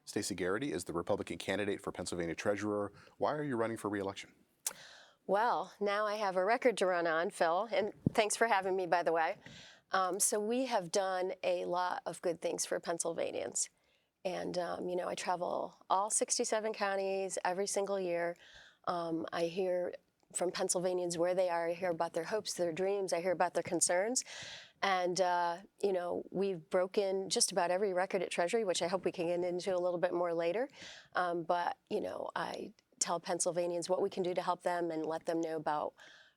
Stacy Garrity is the Republican candidate for Pennsylvania Treasurer. Why are you running for re-election? Well, now I have a record to run on, Phil, and thanks for having me, by the way. So we have done a lot of good things for Pennsylvanians. And, I travel all 67 counties every single year. I hear from Pennsylvanians where they are. I hear about their hopes, their dreams. I hear about their concerns. And, we've broken just about every record at Treasury, which I hope we can get into a little bit more later. I tell Pennsylvanians what we can do to help them and let them know about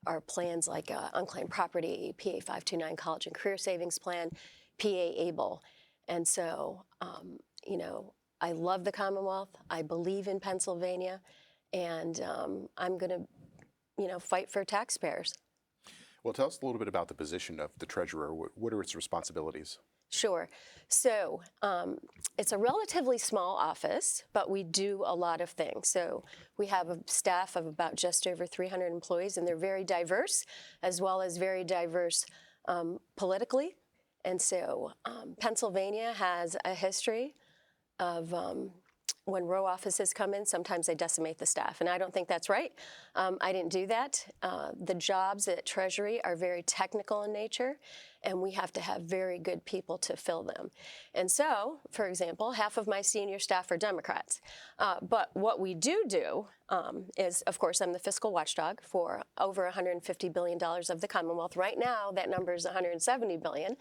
our plans like Unclaimed Property, PA 529 College and Career Savings Plan, PA ABLE. And so, I love the Commonwealth. I believe in Pennsylvania. And I'm going to, fight for taxpayers. Well, tell us a little bit about the position of the treasurer. What are its responsibilities? Sure. So it's a relatively small office, but we do a lot of things. So we have a staff of about just over 300 employees, and they're very diverse, as well as very diverse politically. And so Pennsylvania has a history of when row offices come in, sometimes they decimate the staff, and I don't think that's right. I didn't do that. The jobs at Treasury are very technical in nature, and we have to have very good people to fill them. And so, for example, half of my senior staff are Democrats. But what we do is, of course, I'm the fiscal watchdog for over $150 billion of the Commonwealth. Right now, that number is $170 billion.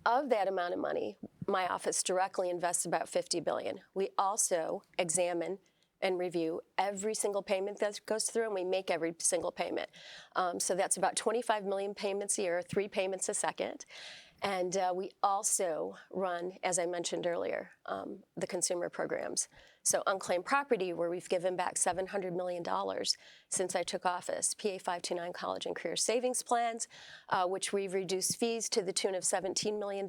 Of that amount of money, my office directly invests about $50 billion. We also examine and review every single payment that goes through, and we make every single payment. So that's about 25 million payments a year, 3 payments a second. And we also run, as I mentioned earlier, the consumer programs. So Unclaimed Property, where we've given back $700 million since I took office. PA 529 College and Career Savings Plans, which we've reduced fees to the tune of $17 million.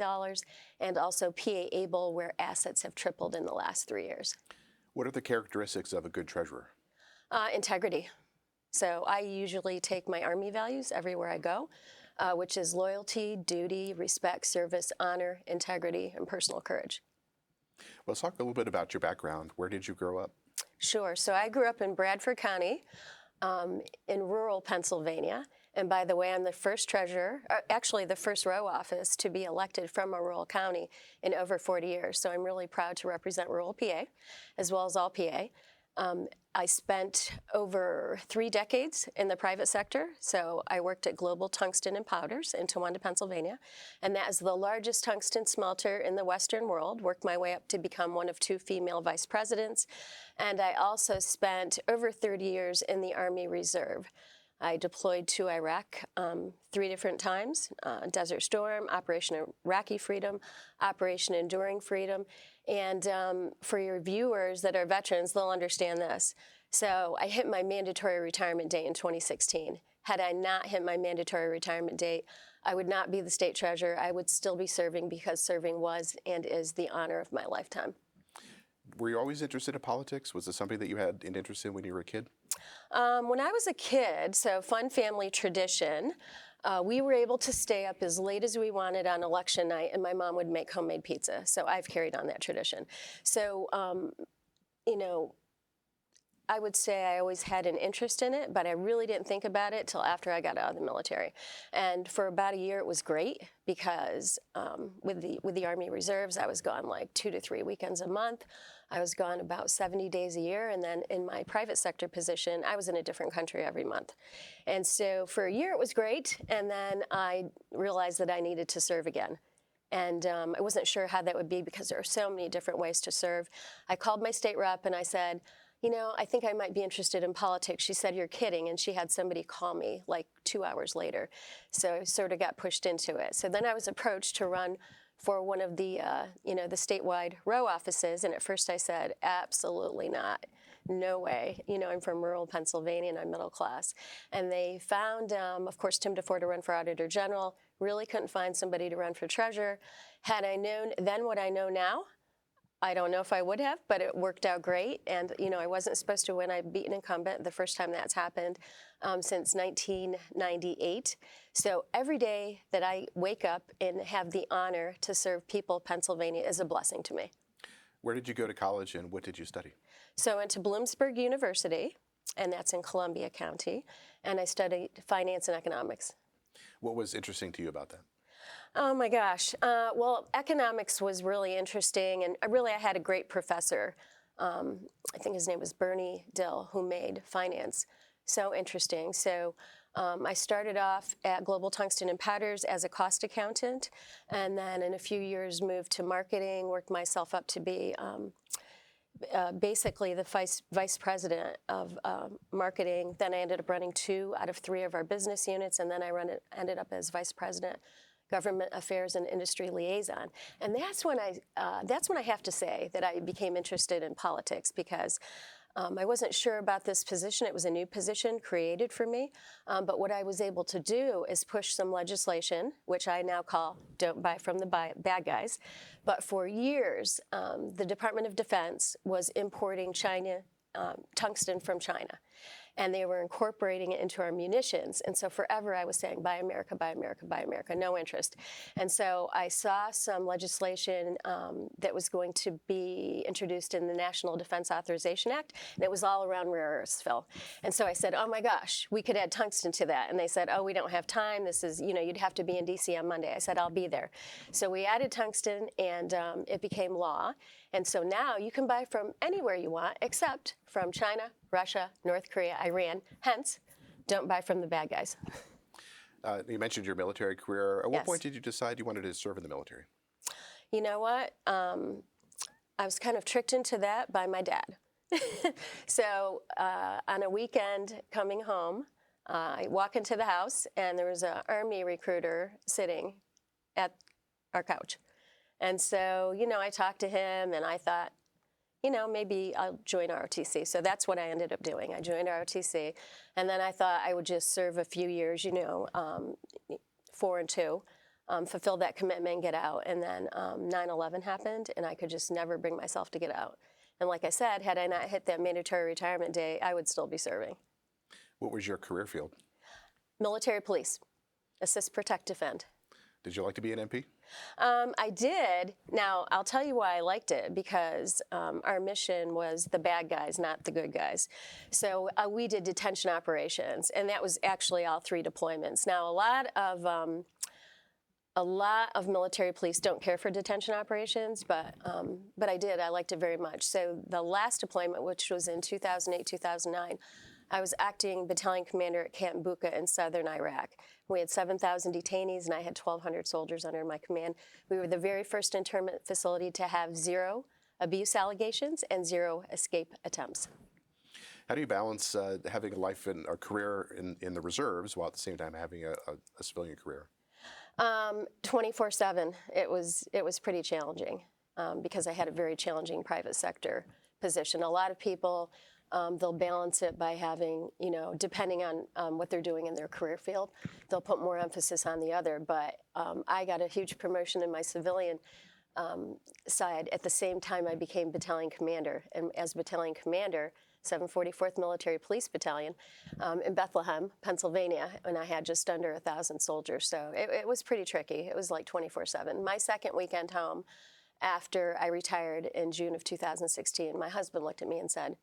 And also PA ABLE, where assets have tripled in the last 3 years. What are the characteristics of a good treasurer? Integrity. So I usually take my Army values everywhere I go. Which is loyalty, duty, respect, service, honor, integrity, and personal courage. Well, let's talk a little bit about your background. Where did you grow up? Sure. So I grew up in Bradford County in rural Pennsylvania. And by the way, I'm the first treasurer, actually the first row office to be elected from a rural county in over 40 years. So I'm really proud to represent rural PA, as well as all PA. I spent over 3 decades in the private sector. So I worked at Global Tungsten and Powders in Towanda, Pennsylvania. And that is the largest tungsten smelter in the Western world. Worked my way up to become one of 2 female vice presidents. And I also spent over 30 years in the Army Reserve. I deployed to Iraq 3 different times, Desert Storm, Operation Iraqi Freedom, Operation Enduring Freedom. And for your viewers that are veterans, they'll understand this. So I hit my mandatory retirement date in 2016. Had I not hit my mandatory retirement date, I would not be the state treasurer. I would still be serving because serving was and is the honor of my lifetime. Were you always interested in politics? Was this something that you had an interest in when you were a kid? When I was a kid, so fun family tradition, we were able to stay up as late as we wanted on election night, and my mom would make homemade pizza. So I've carried on that tradition. So, I would say I always had an interest in it, but I really didn't think about it till after I got out of the military. And for about a year, it was great because with the Army Reserves, I was gone like 2 to 3 weekends a month. I was gone about 70 days a year. And then in my private sector position, I was in a different country every month. And so for a year, it was great. And then I realized that I needed to serve again. And I wasn't sure how that would be because there are so many different ways to serve. I called my state rep and I said, I think I might be interested in politics. She said, you're kidding. And she had somebody call me like 2 hours later. So I sort of got pushed into it. So then I was approached to run for one of the, the statewide row offices. And at first I said, absolutely not. No way. I'm from rural Pennsylvania and I'm middle class. And they found, of course, Tim DeFore to run for Auditor General. Really couldn't find somebody to run for treasurer. Had I known then what I know now, I don't know if I would have, but it worked out great. And, I wasn't supposed to win. I beat an incumbent the first time that's happened since 1998. So every day that I wake up and have the honor to serve people, Pennsylvania is a blessing to me. Where did you go to college and what did you study? So I went to Bloomsburg University, and that's in Columbia County, and I studied finance and economics. What was interesting to you about that? Oh my gosh. Well, economics was really interesting, and I had a great professor. I think his name was Bernie Dill, who made finance so interesting. So I started off at Global Tungsten and Powders as a cost accountant, and then in a few years moved to marketing, worked myself up to be basically the vice president of marketing. Then I ended up running 2 out of 3 of our business units, and then ended up as vice president, government affairs and industry liaison. And that's when I have to say that I became interested in politics, because I wasn't sure about this position. It was a new position created for me. But what I was able to do is push some legislation, which I now call Don't Buy from the Bad Guys. But for years, the Department of Defense was importing tungsten from China. And they were incorporating it into our munitions. And so forever I was saying, buy America, buy America, buy America, no interest. And so I saw some legislation that was going to be introduced in the National Defense Authorization Act, and it was all around rare earths, Phil. And so I said, oh my gosh, we could add tungsten to that. And they said, oh, we don't have time. This is, you'd have to be in DC on Monday. I said, I'll be there. So we added tungsten, and it became law. And so now you can buy from anywhere you want, except from China, Russia, North Korea, Iran. Hence, don't buy from the bad guys. You mentioned your military career. At what Yes. point did you decide you wanted to serve in the military? You know what? I was kind of tricked into that by my dad. So on a weekend coming home, I walk into the house, and there was an Army recruiter sitting at our couch. And so, I talked to him, and I thought, maybe I'll join ROTC. So that's what I ended up doing. I joined ROTC, and then I thought I would just serve a few years, 4 and 2, fulfill that commitment and get out. And then 9/11 happened, and I could just never bring myself to get out. And like I said, had I not hit that mandatory retirement day, I would still be serving. What was your career field? Military police, assist, protect, defend. Did you like to be an MP? I did. Now, I'll tell you why I liked it, because our mission was the bad guys, not the good guys. So we did detention operations, and that was actually all 3 deployments. Now, a lot of military police don't care for detention operations, but I did. I liked it very much. So the last deployment, which was in 2008, 2009, I was acting battalion commander at Camp Bucca in southern Iraq. We had 7,000 detainees, and I had 1,200 soldiers under my command. We were the very first internment facility to have 0 abuse allegations and 0 escape attempts. How do you balance having a life and a career in the reserves while at the same time having a civilian career? 24/7. It was pretty challenging because I had a very challenging private sector position. A lot of people, they'll balance it by having, depending on what they're doing in their career field, they'll put more emphasis on the other. But I got a huge promotion in my civilian side. At the same time, I became battalion commander. And as battalion commander, 744th Military Police Battalion in Bethlehem, Pennsylvania, and I had just under 1,000 soldiers. So it was pretty tricky. It was like 24/7. My second weekend home after I retired in June of 2016, my husband looked at me and said,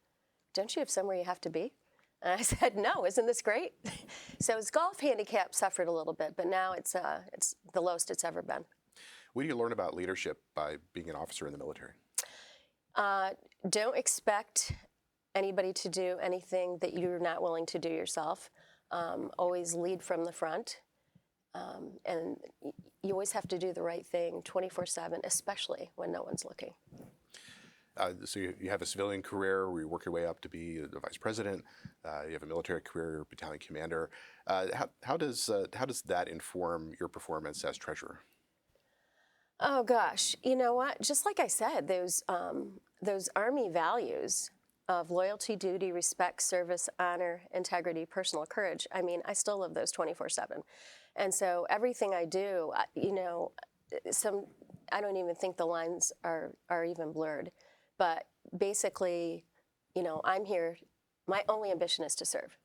don't you have somewhere you have to be? And I said, no, isn't this great? So his golf handicap suffered a little bit, but now it's the lowest it's ever been. What do you learn about leadership by being an officer in the military? Don't expect anybody to do anything that you're not willing to do yourself. Always lead from the front. And you always have to do the right thing 24/7, especially when no one's looking. So you have a civilian career where you work your way up to be the vice president. You have a military career, you're a battalion commander. How does that inform your performance as treasurer? Oh gosh, you know what? Just like I said, those Army values of loyalty, duty, respect, service, honor, integrity, personal courage. I mean, I still live those 24/7, and so everything I do, I don't even think the lines are even blurred. But basically, I'm here, my only ambition is to serve.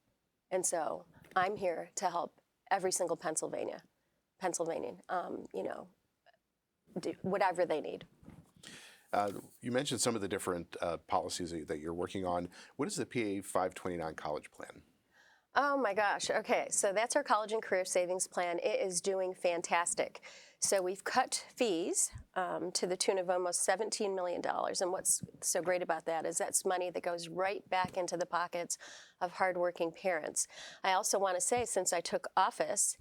And so I'm here to help every single Pennsylvanian, do whatever they need. You mentioned some of the different policies that you're working on. What is the PA 529 college plan? Oh my gosh. Okay, so that's our college and career savings plan. It is doing fantastic. So we've cut fees to the tune of almost $17 million. And what's so great about that is that's money that goes right back into the pockets of hardworking parents. I also want to say, since I took office,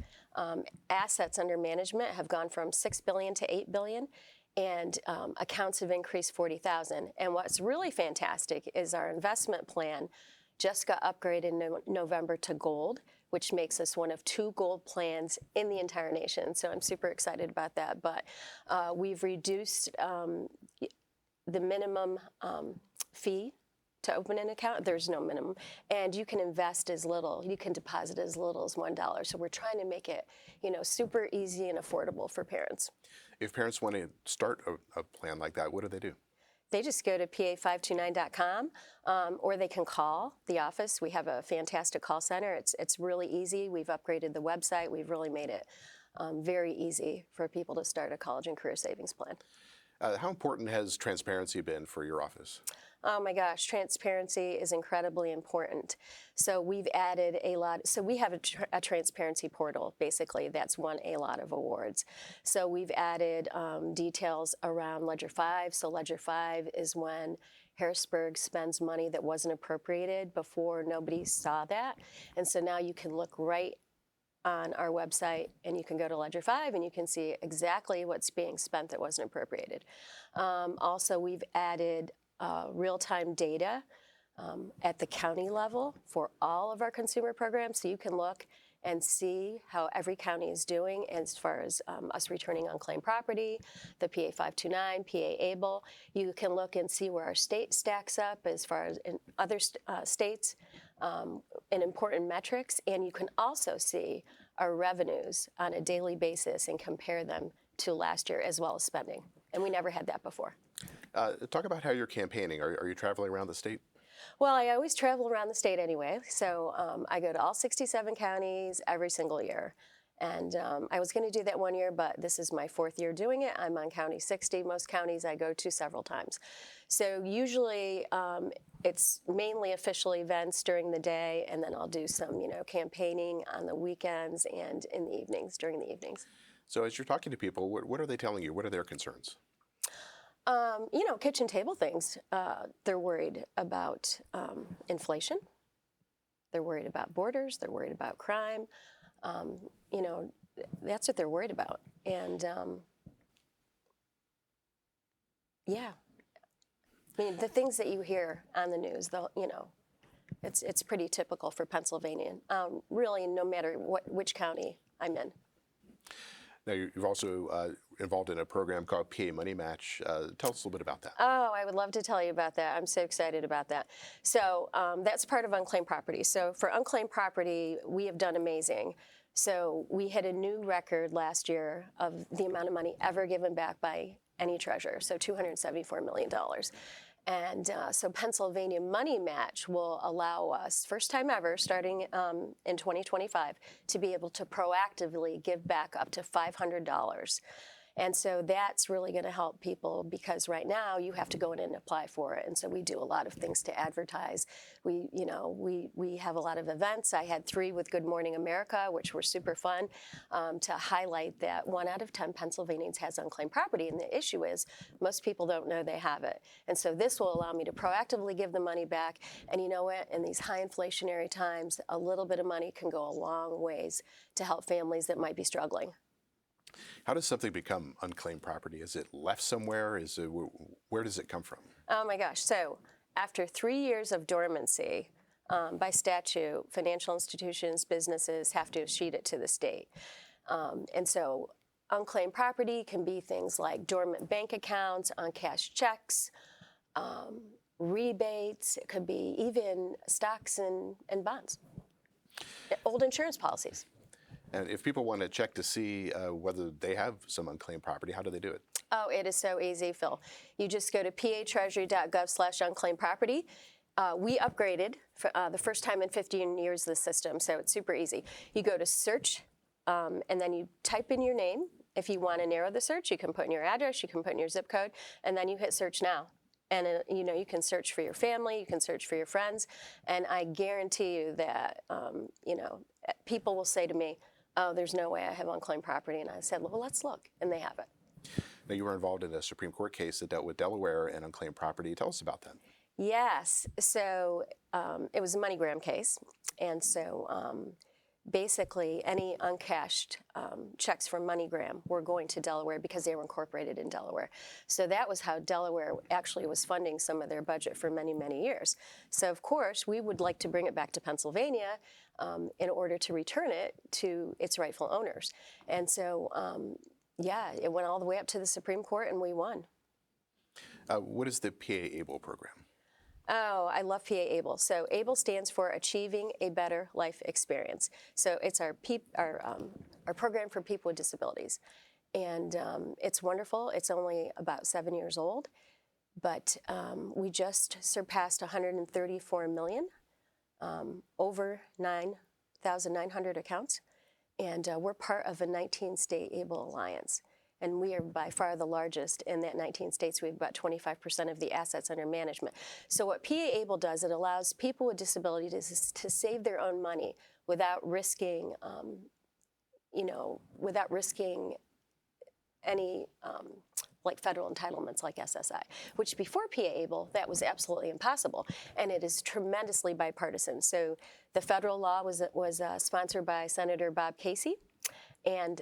assets under management have gone from $6 billion to $8 billion. And accounts have increased 40,000. And what's really fantastic is our investment plan just got upgraded in November to gold, which makes us one of 2 gold plans in the entire nation. So I'm super excited about that. But we've reduced the minimum fee to open an account. There's no minimum. And you can invest as little, you can deposit as little as $1. So we're trying to make it, super easy and affordable for parents. If parents want to start a plan like that, what do they do? They just go to pa529.com, or they can call the office. We have a fantastic call center. It's really easy. We've upgraded the website. We've really made it very easy for people to start a college and career savings plan. How important has transparency been for your office? Oh my gosh, transparency is incredibly important. So we've added a lot. So we have a transparency portal, basically. That's won a lot of awards. So we've added details around Ledger 5. So Ledger 5 is when Harrisburg spends money that wasn't appropriated before nobody saw that. And so now you can look right on our website, and you can go to Ledger 5 and you can see exactly what's being spent that wasn't appropriated. Also, we've added real-time data at the county level for all of our consumer programs, so you can look and see how every county is doing as far as us returning unclaimed property, the PA 529, PA ABLE. You can look and see where our state stacks up as far as in other states in important metrics, and you can also see our revenues on a daily basis and compare them to last year as well as spending. And we never had that before. Talk about how you're campaigning. Are you traveling around the state? Well, I always travel around the state anyway, so I go to all 67 counties every single year. And I was going to do that one year, but this is my 4th year doing it. I'm on County 60. Most counties I go to several times. So usually it's mainly official events during the day, and then I'll do some, campaigning on the weekends and in the evenings, during the evenings. So as you're talking to people, what are they telling you? What are their concerns? Kitchen table things. They're worried about inflation. They're worried about borders. They're worried about crime. That's what they're worried about. And yeah, I mean, the things that you hear on the news, it's pretty typical for Pennsylvania. Really, no matter which county I'm in. Now, you've also involved in a program called PA Money Match. Tell us a little bit about that. Oh, I would love to tell you about that. I'm so excited about that. So that's part of unclaimed property. So for unclaimed property, we have done amazing. So we hit a new record last year of the amount of money ever given back by any treasurer, so $274 million. And so Pennsylvania Money Match will allow us, first time ever, starting in 2025, to be able to proactively give back up to $500. And so that's really going to help people, because right now you have to go in and apply for it. And so we do a lot of things to advertise. We have a lot of events. I had 3 with Good Morning America, which were super fun, to highlight that 1 out of 10 Pennsylvanians has unclaimed property. And the issue is most people don't know they have it. And so this will allow me to proactively give the money back. And you know what? In these high inflationary times, a little bit of money can go a long ways to help families that might be struggling. How does something become unclaimed property? Is it left somewhere? Where does it come from? Oh my gosh. So after 3 years of dormancy, by statute, financial institutions, businesses have to sheet it to the state. And so unclaimed property can be things like dormant bank accounts, uncashed checks, rebates. It could be even stocks and bonds, old insurance policies. And if people want to check to see whether they have some unclaimed property, how do they do it? Oh, it is so easy, Phil. You just go to patreasury.gov/unclaimed property. We upgraded for the first time in 15 years the system, so it's super easy. You go to search, and then you type in your name, If you want to narrow the search, you can put in your address, you can put in your zip code, and then you hit search now. And you can search for your family, you can search for your friends, and I guarantee you that people will say to me, "Oh, there's no way I have unclaimed property," and I said, "Well, let's look," and they have it. Now, you were involved in a Supreme Court case that dealt with Delaware and unclaimed property. Tell us about that. Yes, so it was a MoneyGram case, and so basically any uncashed checks from MoneyGram were going to Delaware because they were incorporated in Delaware. So that was how Delaware actually was funding some of their budget for many, many years. So of course, we would like to bring it back to Pennsylvania in order to return it to its rightful owners. And so, it went all the way up to the Supreme Court and we won. What is the PA ABLE program? Oh, I love PA ABLE. So ABLE stands for Achieving a Better Life Experience. So it's our program for people with disabilities. And it's wonderful. It's only about 7 years old, but we just surpassed 134 million, over 9,900 accounts. And we're part of a 19-state ABLE alliance. And we are by far the largest in that 19 states. We have about 25% of the assets under management. So what PA ABLE does, it allows people with disabilities to save their own money without risking, any like federal entitlements like SSI, which before PA ABLE, that was absolutely impossible. And it is tremendously bipartisan. So the federal law was sponsored by Senator Bob Casey, and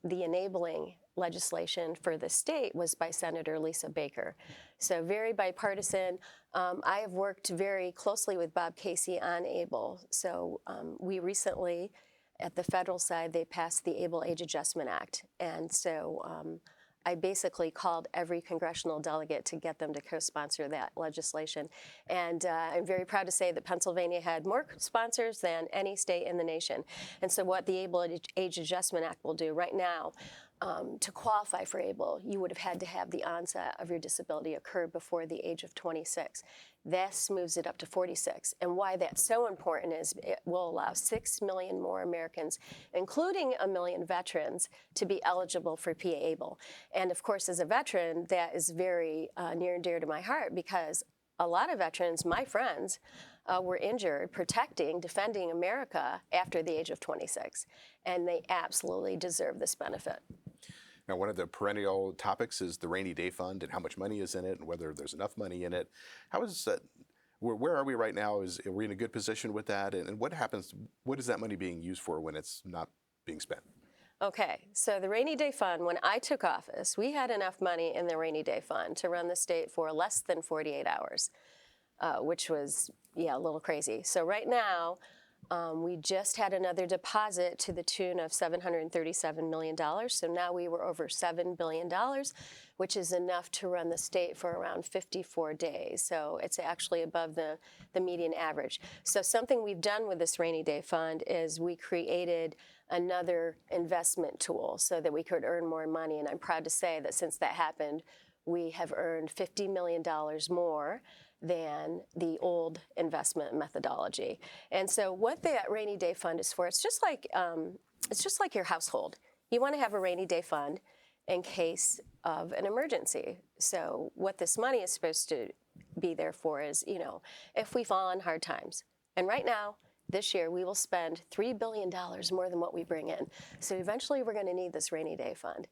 the enabling legislation for the state was by Senator Lisa Baker. So very bipartisan. I have worked very closely with Bob Casey on ABLE. So we recently, at the federal side, they passed the ABLE Age Adjustment Act. And so I basically called every congressional delegate to get them to co-sponsor that legislation. And I'm very proud to say that Pennsylvania had more sponsors than any state in the nation. And so what the ABLE Age Adjustment Act will do right now, to qualify for ABLE, you would have had to have the onset of your disability occur before the age of 26. This moves it up to 46. And why that's so important is it will allow 6 million more Americans, including 1 million veterans, to be eligible for PA ABLE. And of course, as a veteran, that is very near and dear to my heart because a lot of veterans, my friends, were injured defending America after the age of 26. And they absolutely deserve this benefit. Now, one of the perennial topics is the rainy day fund and how much money is in it and whether there's enough money in it. How is that? Where are we right now? Are we in a good position with that? And what happens? What is that money being used for when it's not being spent? Okay, so the rainy day fund, when I took office, we had enough money in the rainy day fund to run the state for less than 48 hours, which was, a little crazy. So right now, we just had another deposit to the tune of $737 million. So now we were over $7 billion, which is enough to run the state for around 54 days. So it's actually above the median average. So something we've done with this rainy day fund is we created another investment tool so that we could earn more money. And I'm proud to say that since that happened, we have earned $50 million more than the old investment methodology. And so what that rainy day fund is for, it's just like your household. You want to have a rainy day fund in case of an emergency. So what this money is supposed to be there for is, if we fall on hard times. And right now, this year, we will spend $3 billion more than what we bring in. So eventually, we're going to need this rainy day fund.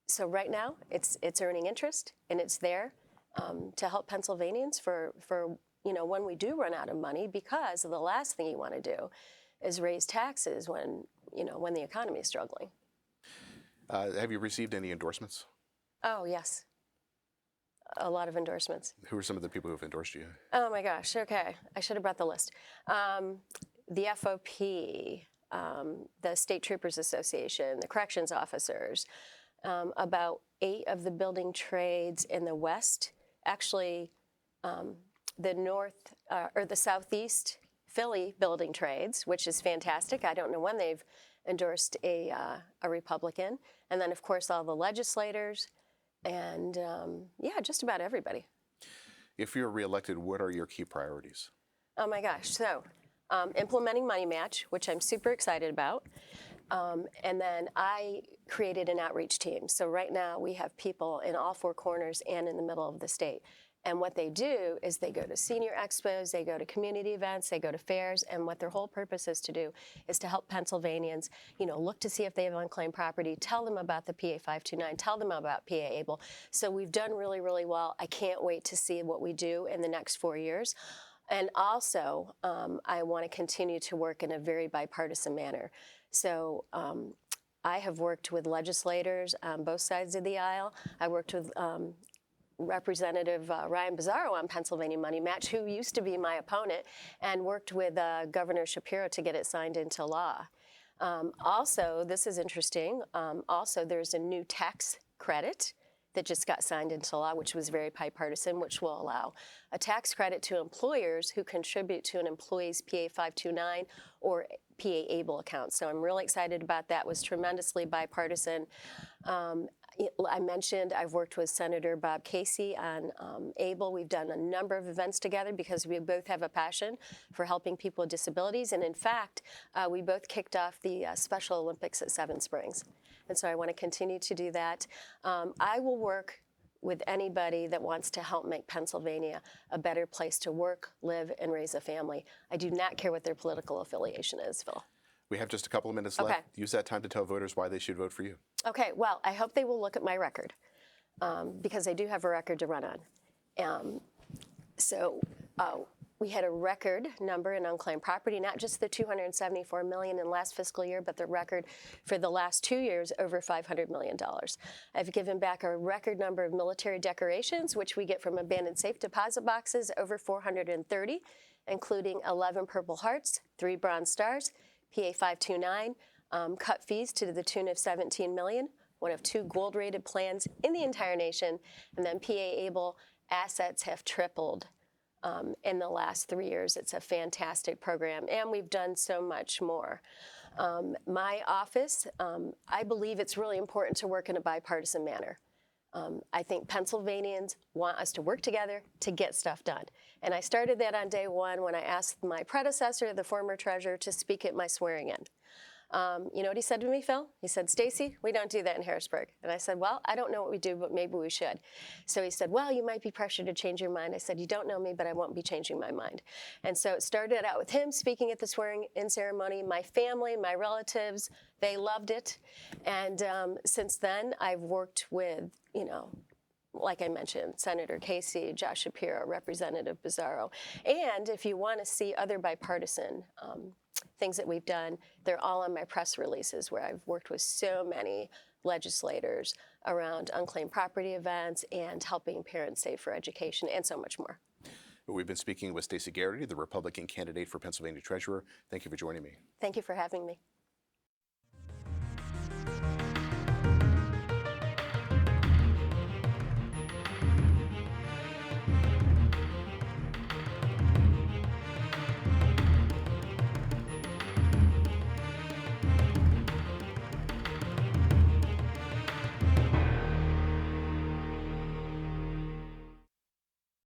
So right now, it's earning interest, and it's there to help Pennsylvanians for when we do run out of money, because the last thing you want to do is raise taxes when the economy is struggling. Have you received any endorsements? Oh, yes. A lot of endorsements. Who are some of the people who have endorsed you? Oh my gosh, okay. I should have brought the list. The FOP, the State Troopers Association, the corrections officers, about 8 of the building trades in the West. Actually, the Southeast Philly building trades, which is fantastic. I don't know when they've endorsed a Republican. And then, of course, all the legislators and, just about everybody. If you're reelected, what are your key priorities? Oh, my gosh. So implementing Money Match, which I'm super excited about. And then I created an outreach team. So right now we have people in all four corners and in the middle of the state. And what they do is they go to senior expos, they go to community events, they go to fairs, and what their whole purpose is to do is to help Pennsylvanians, look to see if they have unclaimed property, tell them about the PA 529, tell them about PA Able. So we've done really, really well. I can't wait to see what we do in the next 4 years. And also, I want to continue to work in a very bipartisan manner. So I have worked with legislators on both sides of the aisle. I worked with Representative Ryan Bizzarro on Pennsylvania Money Match, who used to be my opponent, and worked with Governor Shapiro to get it signed into law. Also, this is interesting, also there's a new tax credit that just got signed into law, which was very bipartisan, which will allow a tax credit to employers who contribute to an employee's PA 529 or PA Able account. So I'm really excited about that. It was tremendously bipartisan. I mentioned I've worked with Senator Bob Casey on Able. We've done a number of events together because we both have a passion for helping people with disabilities. And in fact, we both kicked off the Special Olympics at Seven Springs. And so I want to continue to do that. I will work with anybody that wants to help make Pennsylvania a better place to work, live, and raise a family. I do not care what their political affiliation is, Phil. We have just a couple of minutes left. Use that time to tell voters why they should vote for you. Okay, well, I hope they will look at my record because I do have a record to run on. We had a record number in unclaimed property, not just the $274 million in last fiscal year, but the record for the last 2 years, over $500 million. I've given back a record number of military decorations, which we get from abandoned safe deposit boxes, over 430, including 11 Purple Hearts, 3 Bronze Stars, PA 529, cut fees to the tune of $17 million, one of 2 gold-rated plans in the entire nation, and then PA Able assets have tripled in the last 3 years. It's a fantastic program, and we've done so much more. My office, I believe it's really important to work in a bipartisan manner. I think Pennsylvanians want us to work together to get stuff done. And I started that on day one when I asked my predecessor, the former treasurer, to speak at my swearing in. You know what he said to me, Phil? He said, "Stacy, we don't do that in Harrisburg." And I said, "Well, I don't know what we do, but maybe we should." So he said, "Well, you might be pressured to change your mind." I said, "You don't know me, but I won't be changing my mind." And so it started out with him speaking at the swearing-in ceremony. My family, my relatives, they loved it. And since then, I've worked with, like I mentioned, Senator Casey, Josh Shapiro, Representative Bizzarro. And if you want to see other bipartisan things that we've done, they're all on my press releases where I've worked with so many legislators around unclaimed property events and helping parents save for education and so much more. We've been speaking with Stacy Garrity, the Republican candidate for Pennsylvania Treasurer. Thank you for joining me. Thank you for having me.